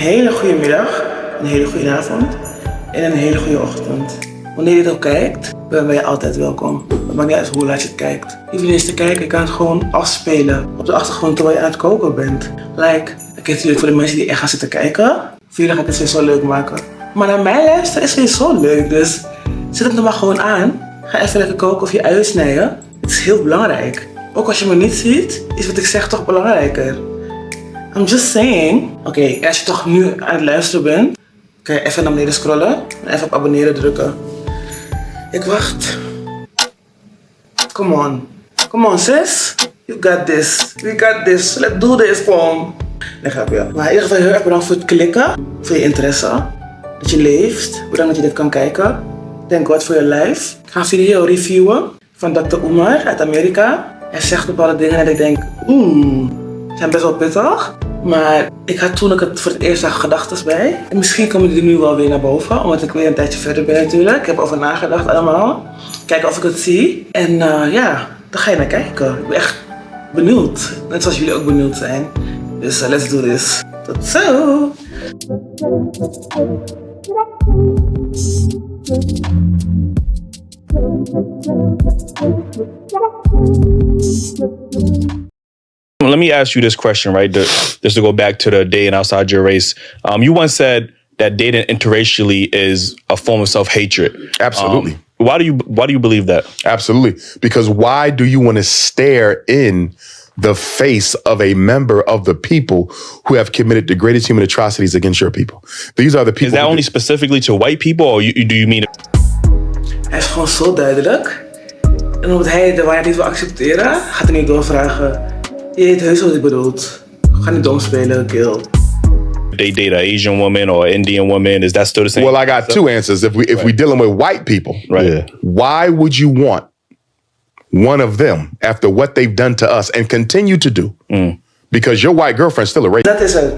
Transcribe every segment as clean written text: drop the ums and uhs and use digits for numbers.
hele goede middag, een hele goede avond en een hele goede ochtend. Wanneer je het ook kijkt, ben je altijd welkom. Het maakt niet uit hoe laat je het kijkt. Je hoeft niet eens te kijken, je kan het gewoon afspelen op de achtergrond terwijl je aan het koken bent. Like, ik heb natuurlijk voor de mensen die echt gaan zitten kijken. Voor jullie ga ik het weer zo leuk maken. Maar naar mij luisteren is weer zo leuk, dus zet het er maar gewoon aan. Ga even lekker koken of je uien snijden. Het is heel belangrijk. Ook als je me niet ziet, is wat ik zeg toch belangrijker. I'm just saying. Oké, als je toch nu aan het luisteren bent, kan je even naar beneden scrollen en even op abonneren drukken. Ik wacht. Come on. Come on, sis. You got this. We got this. Let's do this, gewoon. Nee, grapje. Maar in ieder geval heel erg bedankt voor het klikken. Voor je interesse. Dat je leeft. Bedankt dat je dit kan kijken. Thank God voor je life. Ik ga een video reviewen van Dr. Umar uit Amerika. Hij zegt bepaalde dingen en ik denk, zijn best wel pittig. Maar ik had toen ik het voor het eerst zag gedachten bij. En misschien komen die nu wel weer naar boven, omdat ik weer een tijdje verder ben natuurlijk. Ik heb over nagedacht allemaal. Kijken of ik het zie. En ja, dan ga je naar kijken. Ik ben echt benieuwd. Net zoals jullie ook benieuwd zijn. Dus let's do this. Tot zo! Let me ask you this question, right? Just to go back to the dating outside your race. You once said that dating interracially is a form of self-hatred. Absolutely. Why do you believe that? Absolutely. Because why do you want to stare in the face of a member of the people who have committed the greatest human atrocities against your people? These are the people. Is that only specifically to white people, or do you mean? Hij is gewoon zo duidelijk. En omdat hij de waarheid niet wil accepteren, gaat hij niet doorvragen. Je weet heus wat ik bedoelt. Ga niet dom spelen, kill. They date an Asian woman or an Indian woman. Is that still the same? Well, I got two answers. If we dealing with white people, right? Yeah. Why would you want one of them after what they've done to us and continue to do? Because your white girlfriend's still a racist. Dat is het.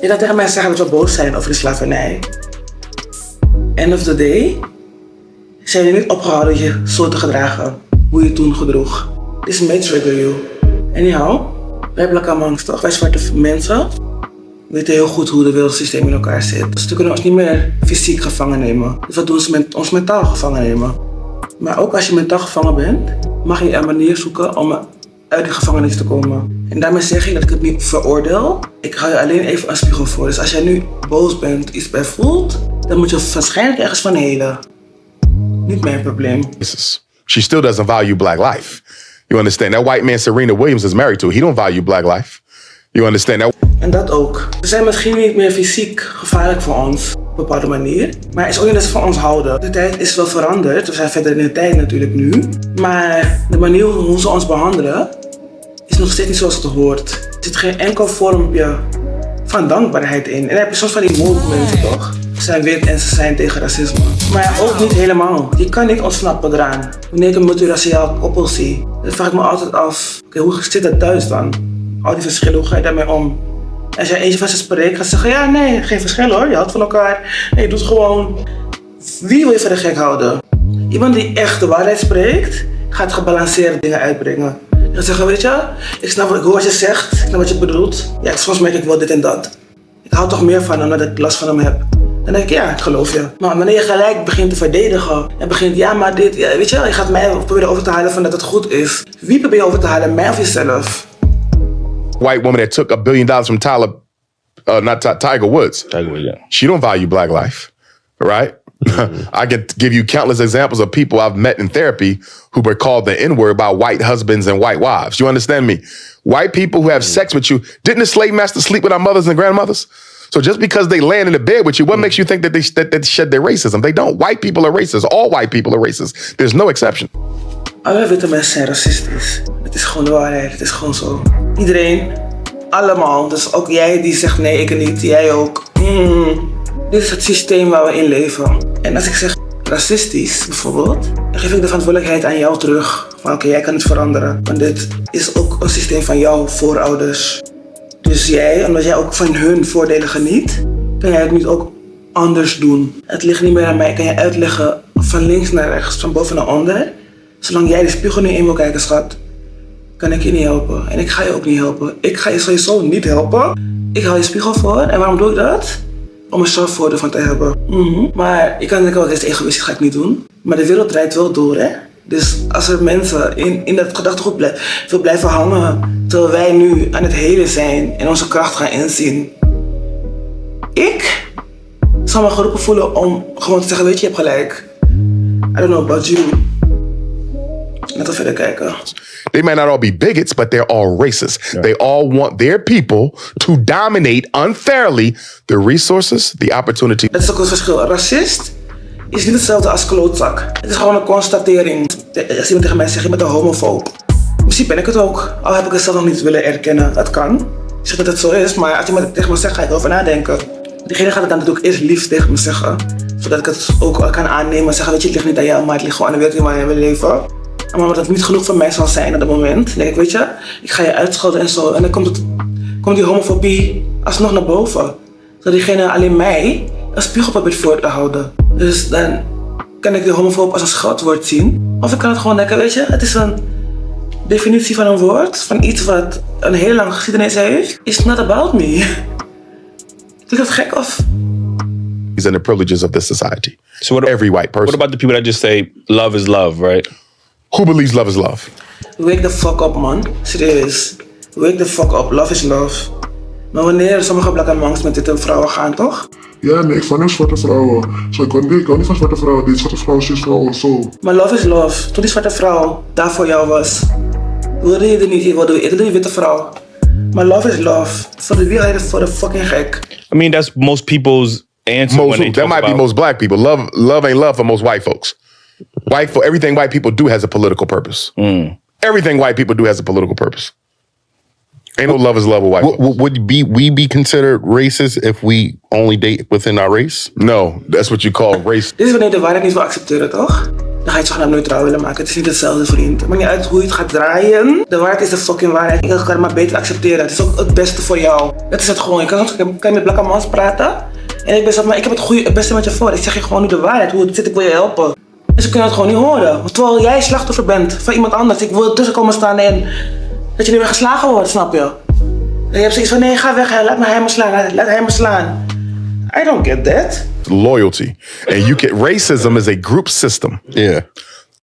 Je kan tegen mij zeggen dat we boos zijn over de slavernij. End of the day zijn we niet opgehouden je zo te gedragen hoe je toen gedroeg. This may trigger you. Anyhow, wij black amongst toch? Wij zwarte mensen weten heel goed hoe de wereldsysteem in elkaar zit. Dus ze kunnen ons niet meer fysiek gevangen nemen. Dus wat doen ze met ons mentaal gevangen nemen? Maar ook als je mentaal gevangen bent, mag je een manier zoeken om uit die gevangenis te komen. En daarmee zeg ik dat ik het niet veroordeel. Ik hou je alleen even een spiegel voor. Dus als jij nu boos bent, iets bij voelt, dan moet je waarschijnlijk ergens van helen. Niet mijn probleem. She still doesn't value black life. You understand? That white man Serena Williams is married to, he don't value black life. You understand that? En dat ook. Ze zijn misschien niet meer fysiek gevaarlijk voor ons, op een bepaalde manier. Maar het is ook niet dat ze van ons houden. De tijd is wel veranderd. We zijn verder in de tijd natuurlijk nu. Maar de manier hoe ze ons behandelen, is nog steeds niet zoals het hoort. Er zit geen enkel vormpje van dankbaarheid in. En dan heb je soms van die movementen toch? Ze zijn wit en ze zijn tegen racisme. Maar ook niet helemaal. Je kan niet ontsnappen eraan. Wanneer ik een multiraciaal koppel zie, dan vraag ik me altijd af, hoe zit dat thuis dan? Al die verschillen, hoe ga je daarmee om? Als jij eentje van ze spreekt, gaat ze zeggen, ja nee, geen verschil hoor, je houdt van elkaar. En je doet gewoon, wie wil je voor de gek houden? Iemand die echt de waarheid spreekt, gaat gebalanceerde dingen uitbrengen. Je gaat zeggen, weet je, ik hoor wat je zegt, ik snap wat je bedoelt. Ja, soms merk ik wel dit en dat. Ik hou toch meer van hem, omdat ik last van hem heb. Dan denk ik, ja, ik geloof je. Maar wanneer je gelijk begint te verdedigen en begint, ja, maar dit, ja, weet je, je gaat mij proberen over te halen van dat het goed is. Wie probeer je over te halen, mij of jezelf? White woman that took $1 billion from Tiger Woods. Tiger Woods, yeah. She don't value black life, right? I can give you countless examples of people I've met in therapy who were called the N-word by white husbands and white wives. You understand me? White people who have sex with you. Didn't the slave master sleep with our mothers and grandmothers? So just because they land in the bed with you, what makes you think that they shed their racism? They don't. White people are racist. All white people are racist. There's no exception. Alle witte mensen zijn racistisch. Het is gewoon de waarheid. Het is gewoon zo. Iedereen. Allemaal. Dus ook jij die zegt nee, ik niet. Jij ook. Dit is het systeem waar we in leven. En als ik zeg racistisch bijvoorbeeld, dan geef ik de verantwoordelijkheid aan jou terug. Van oké, jij kan het veranderen. Want dit is ook een systeem van jouw voorouders. Dus jij, omdat jij ook van hun voordelen geniet, kan jij het nu ook anders doen. Het ligt niet meer aan mij. Kan je uitleggen van links naar rechts, van boven naar onder. Zolang jij de spiegel niet in wil kijken, schat, kan ik je niet helpen. En ik ga je ook niet helpen. Ik ga je sowieso niet helpen. Ik hou je spiegel voor. En waarom doe ik dat? Om een zelfvoordeel van te hebben. Maar je kan denken, dat is egoïstisch, dat ga ik niet doen. Maar de wereld draait wel door, hè. Dus als er mensen in dat gedachtegoed wil blijven hangen, terwijl wij nu aan het helen zijn en onze kracht gaan inzien. Ik zal me geroepen voelen om gewoon te zeggen, weet je hebt gelijk. I don't know about you. Net al verder kijken. They might not all be bigots, but they're all racist. Yeah. They all want their people to dominate unfairly the resources, the opportunity. Dat is ook een verschil. Racist is niet hetzelfde als klootzak. Het is gewoon een constatering. Als iemand tegen mij zegt, je bent een homofoob. Misschien ben ik het ook, al heb ik het zelf nog niet willen erkennen. Dat kan. Ik zeg dat het zo is, maar als iemand het tegen me zegt, ga ik erover nadenken. Diegene gaat het dan natuurlijk eerst lief tegen me zeggen. Zodat ik het ook kan aannemen en zeggen, weet je, het ligt niet aan jou, maar het ligt gewoon aan de wereld waarin we leven. Maar omdat het niet genoeg voor mij zal zijn op dat moment, dan denk ik, weet je, ik ga je uitschelden en zo. En dan komt die homofobie alsnog naar boven. Zodat diegene alleen mij een spiegel probeert voor te houden. Dus dan kan ik de homofoob als een scheldwoord zien. Of ik kan het gewoon denken, weet je, het is een definitie van een woord, van iets wat een hele lange geschiedenis heeft. It's not about me. Is dat gek of? And the privileges of this society. So every white person. What about the people that just say love is love, right? Who believes love is love? Wake the fuck up, man. Serieus. Wake the fuck up. Love is love. Maar wanneer sommige black and monks met dit vrouwen gaan, toch? Ja, nee, ik van zwarte vrouwen. Zo, ik hou niet van zwarte vrouwen. Die zwarte vrouwen, cis vrouwen, zo. Maar love is love. Toen die zwarte vrouw daar voor jou was, wilde je er niet, je wilde eerder die witte vrouw. Maar love is love. Voor de wereld, voor de fucking gek. I mean, that's most people's answer when they talk that might about... be most black people. Love ain't love for most white folks. Everything white people do has a political purpose. Everything white people do has a political purpose. Ain't no love is love with white folks. Would we be considered racist if we only date within our race? No, that's what you call race. Dit is wanneer je de waarheid niet wil accepteren, toch? Dan ga je het zogenaamd neutraal willen maken. Het is niet hetzelfde, vriend. Het maakt niet uit hoe je het gaat draaien. De waarheid is de fucking waarheid. Ik kan het maar beter accepteren. Het is ook het beste voor jou. Dat is het gewoon. Je kan met black mans praten. En ik ben zo, maar ik heb het beste met je voor. Ik zeg je gewoon nu de waarheid. Hoe het zit, ik wil je helpen. En ze kunnen het gewoon niet horen. Terwijl jij slachtoffer bent van iemand anders. Ik wil ertussen komen staan en dat je niet meer geslagen wordt, snap je? En je hebt zoiets van, nee, ga weg. Laat hem slaan. Laat hem slaan. I don't get that. Loyalty. And racism is a group system. Yeah.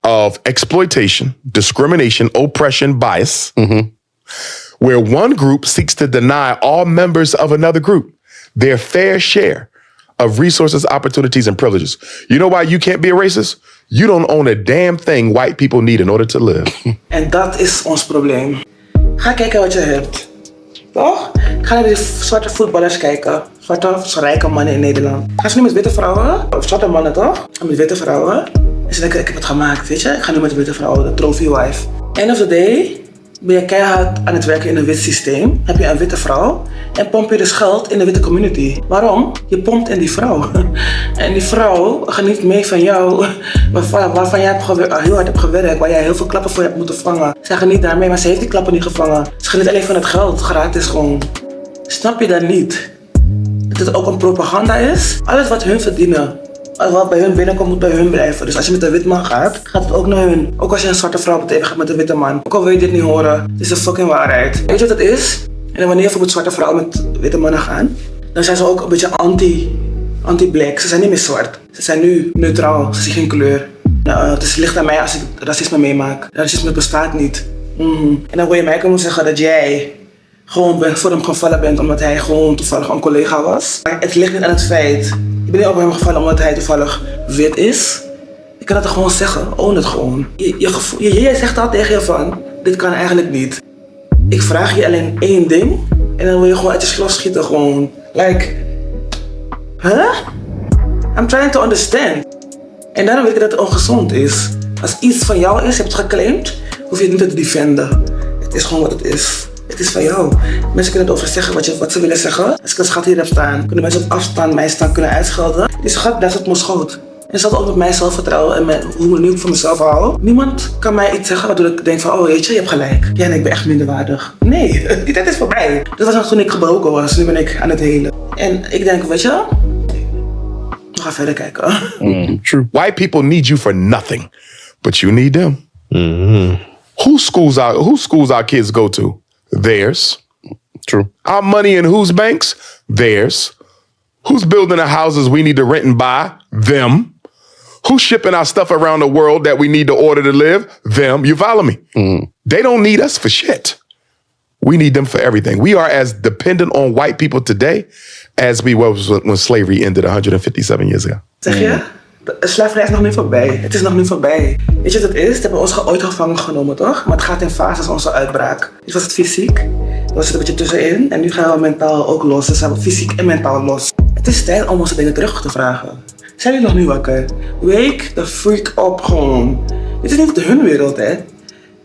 Of exploitation, discrimination, oppression, bias. Where one group seeks to deny all members of another group their fair share of resources, opportunities, and privileges. You know why you can't be a racist? You don't own a damn thing white people need in order to live. En dat is ons probleem. Ga kijken wat je hebt. Toch? Ga naar die zwarte voetballers kijken. Zwarte rijke mannen in Nederland. Ga ze nu met witte vrouwen, of zwarte mannen toch? Met witte vrouwen. En ze denken, ik heb het gemaakt, weet je? Ik ga nu met witte vrouwen, de trophy wife. End of the day ben je keihard aan het werken in een wit systeem. Heb je een witte vrouw en pomp je dus geld in de witte community. Waarom? Je pompt in die vrouw. En die vrouw geniet mee van jou, waarvan jij heel hard hebt gewerkt, waar jij heel veel klappen voor hebt moeten vangen. Zij geniet daarmee, maar ze heeft die klappen niet gevangen. Ze geniet alleen van het geld, gratis gewoon. Snap je dat niet? Dat het ook een propaganda is? Alles wat hun verdienen, wat bij hun binnenkomt, moet bij hun blijven. Dus als je met een wit man gaat, gaat het ook naar hun. Ook als je een zwarte vrouw gaat met een witte man. Ook al wil je dit niet horen, het is de fucking waarheid. Weet je wat het is? En wanneer bijvoorbeeld zwarte vrouwen met witte mannen gaan, dan zijn ze ook een beetje anti-black. Ze zijn niet meer zwart. Ze zijn nu neutraal. Ze zien geen kleur. Nou, het is licht aan mij als ik racisme meemaak. Racisme bestaat niet. En dan wil je mij komen zeggen dat jij gewoon voor hem gevallen bent omdat hij gewoon toevallig een collega was. Maar het ligt niet aan het feit. Ik ben niet op hem gevallen omdat hij toevallig wit is. Ik kan het gewoon zeggen. Own het gewoon. Je zegt al tegen je van, dit kan eigenlijk niet. Ik vraag je alleen één ding en dan wil je gewoon uit je slof schieten gewoon. Like, huh? I'm trying to understand. En daarom weet ik dat het ongezond is. Als iets van jou is, je hebt het geclaimd, hoef je het niet te defenden. Het is gewoon wat het is. Het is van jou. Mensen kunnen erover zeggen wat ze willen zeggen. Als ik een schat hier heb staan, kunnen mensen op afstand mij staan kunnen uitschelden. Die schat blijft op mijn schoot. En dat ook met mijn zelfvertrouwen en met hoe ik nu voor mezelf hou. Niemand kan mij iets zeggen waardoor ik denk van, oh weet je hebt gelijk. Ja, nee, ik ben echt minderwaardig. Nee, die tijd is voorbij. Dat was nog toen ik gebroken was. Nu ben ik aan het helen. En ik denk, weet je, we gaan verder kijken. True. White people need you for nothing, but you need them. Whose schools our kids go to? Theirs. True. Our money in whose banks? Theirs. Who's building the houses we need to rent and buy? Them. Who's shipping our stuff around the world that we need to order to live? Them. You follow me? They don't need us for shit. We need them for everything. We are as dependent on white people today as we was when slavery ended 157 years ago. Zeg je? De slavernij is nog niet voorbij. Het is nog niet voorbij. Weet je wat het is? Ze hebben ons ooit gevangen genomen, toch? Maar het gaat in fases, onze uitbraak. Dus was het fysiek. Er was het een beetje tussenin. En nu gaan we mentaal ook los. Dus we zijn fysiek en mentaal los. Het is tijd om onze dingen terug te vragen. Zijn jullie nog niet wakker? Wake the freak up gewoon. Dit is niet hun wereld, hè.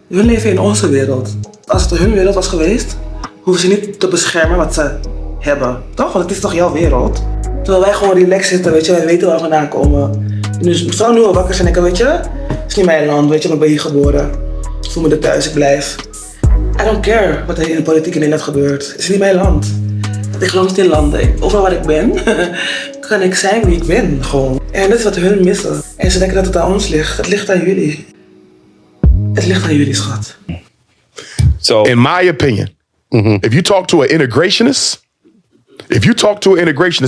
Hun leven in onze wereld. Als het hun wereld was geweest, hoeven ze niet te beschermen wat ze hebben. Toch? Want het is toch jouw wereld? Terwijl wij gewoon relaxed zitten, weet je. Wij weten waar we vandaan komen. Dus vooral nu we wakker zijn, weet je. Het is niet mijn land, weet je. Maar ik ben hier geboren. Ik voel me er thuis, ik blijf. I don't care wat er in de politiek in Nederland gebeurt. Het is niet mijn land. Ik geloof niet in landen. Overal waar ik ben, kan ik zijn wie ik ben, gewoon. En dat is wat hun missen. En ze denken dat het aan ons ligt. Het ligt aan jullie. Het ligt aan jullie, schat. So, In my opinion, if you talk to an integrationist,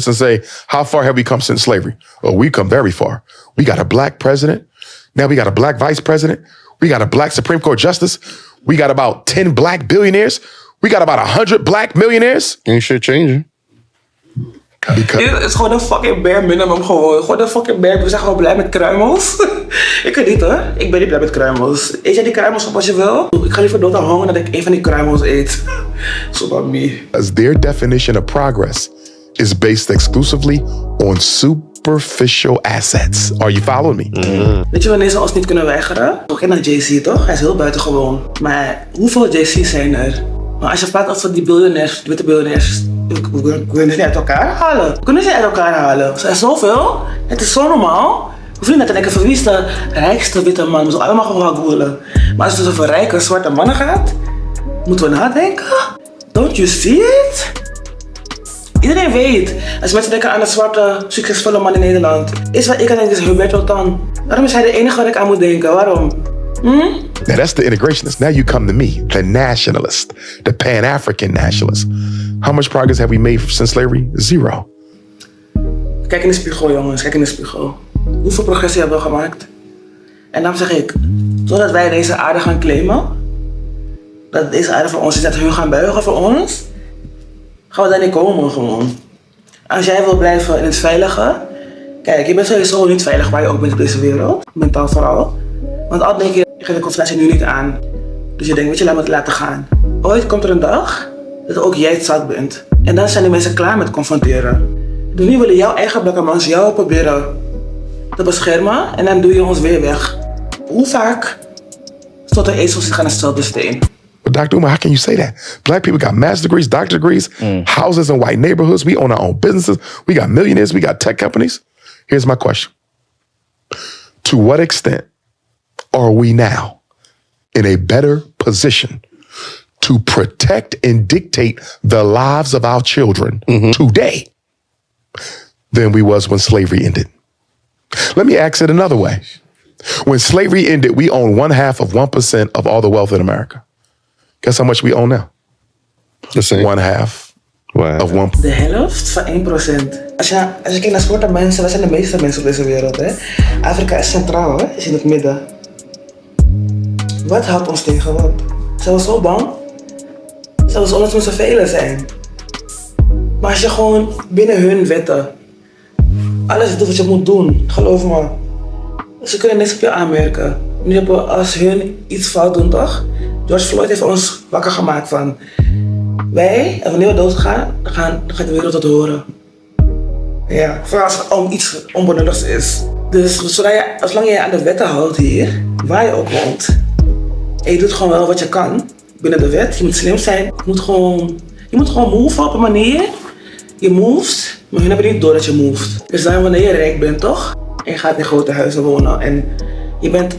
and say, how far have we come since slavery? Oh, we come very far. We got a black president. Now we got a black vice president. We got a black Supreme Court justice. We got about 10 black billionaires. We got about 100 black millionaires. Ain't shit changing. Dit is gewoon een fucking bare minimum gewoon. Gewoon een fucking bare. We zijn gewoon blij met kruimels. Ik weet niet hoor. Ik ben niet blij met kruimels. Eet jij die kruimels op als je wil? Ik ga liever dood aan honger dat ik een van die kruimels eet. So about me. As their definition of progress is based exclusively on superficial assets. Are you following me? Weet je wanneer ze ons niet kunnen weigeren? We kennen Jay-Z toch? Hij is heel buitengewoon. Maar hoeveel Jay-Z's zijn er? Maar als je praat over die biljonairs, de witte biljonairs, we kunnen ze niet uit elkaar halen. We kunnen ze niet uit elkaar halen. Er zijn zoveel. Het is zo normaal. We hoeven niet net te denken van wie is de rijkste witte man. We zullen allemaal gewoon gaan googlen. Maar als het over rijke zwarte mannen gaat, moeten we nadenken. Don't you see it? Iedereen weet. Als mensen denken aan de zwarte, succesvolle man in Nederland, is wat ik aan denk is Humberto Tan. Waarom is hij de enige waar ik aan moet denken? Waarom? Now that's the integrationist. Now you come to me, the nationalist, the Pan-African nationalist. How much progress have we made since slavery? Zero. Kijk in de spiegel, jongens. Kijk in de spiegel. Hoeveel progressie hebben we gemaakt? En dan zeg ik, totdat wij deze aarde gaan claimen, dat deze aarde voor ons is, dat hun gaan buigen voor ons, gaan we daar niet komen gewoon. Als jij wil blijven in het veilige, kijk, je bent sowieso niet veilig waar je ook bent op deze wereld, mentaal vooral. Want al denk je, ik ga de confrontatie nu niet aan. Dus je denkt, weet je, laat me het laten gaan. Ooit komt er een dag dat ook jij het zat bent. En dan zijn de mensen klaar met confronteren. Dus nu willen jouw eigen blakke mensen jou proberen te beschermen en dan doe je ons weer weg. Hoe vaak tot de ezels gaan hetzelfde steen? But Dr. Umar, how can you say that? Black people got master's degrees, doctorate degrees, houses in white neighborhoods. We own our own businesses. We got millionaires. We got tech companies. Here's my question. To what extent are we now in a better position to protect and dictate the lives of our children today than we was when slavery ended? Let me ask it another way. When slavery ended, we owned 1/2 of 1% of all the wealth in America. Guess how much we own now? The same. 1/2 of 1%. De helft van 1%. Als je kijkt naar zwarte mensen, wij zijn de meeste mensen op deze wereld. Hè? Afrika is centraal, hè? Is in het midden. Wat houdt ons tegen wat? Zijn we zo bang? Zouden ze met z'n velen zijn? Maar als je gewoon binnen hun wetten alles doet wat je moet doen, geloof me. Ze kunnen niks op je aanmerken. Nu hebben we als hun iets fout doen, toch? George Floyd heeft ons wakker gemaakt van wij, en wanneer we doodgaan, dan gaat de wereld het horen. Ja, vooral als het om iets onbenulligs is. Dus zolang je aan de wetten houdt hier, waar je ook woont, en je doet gewoon wel wat je kan binnen de wet, je moet slim zijn, je moet gewoon move op een manier. Je moves, maar hun hebben niet door dat je moved. Dus dan wanneer je rijk bent, toch? En je gaat in grote huizen wonen en je bent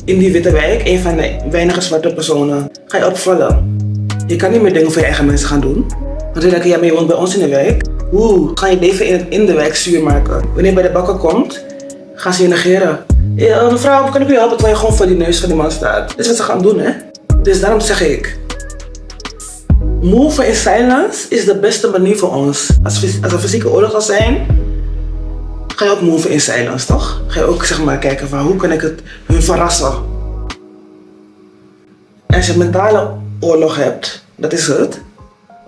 in die witte wijk een van de weinige zwarte personen, ga je opvallen. Je kan niet meer dingen voor je eigen mensen gaan doen. Want dan denk je, ja, maar je woont bij ons in de wijk. Ga je leven in de wijk zuur maken. Wanneer je bij de bakker komt, gaan ze je negeren. Ja, mevrouw, kan ik u helpen terwijl je gewoon voor die neus van die man staat. Dat is wat ze gaan doen, hè? Dus daarom zeg ik, move in silence is de beste manier voor ons. Als er fysieke oorlog zal zijn, ga je ook move in silence, toch? Ga je ook zeg maar kijken van hoe kan ik het hun verrassen. En als je een mentale oorlog hebt, dat is het.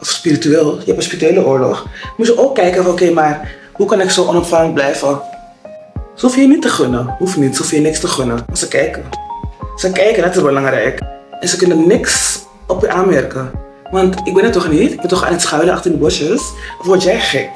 Of spiritueel, je hebt een spirituele oorlog. Moet je ook kijken van oké, maar hoe kan ik zo onopvallend blijven? Ze hoef je niet te gunnen. Hoeft niet, ze hoef je niks te gunnen. Maar ze kijken. Ze kijken, dat is belangrijk. En ze kunnen niks op je aanmerken. Want ik ben het toch niet? Ik ben toch aan het schuilen achter de bosjes? Of word jij gek?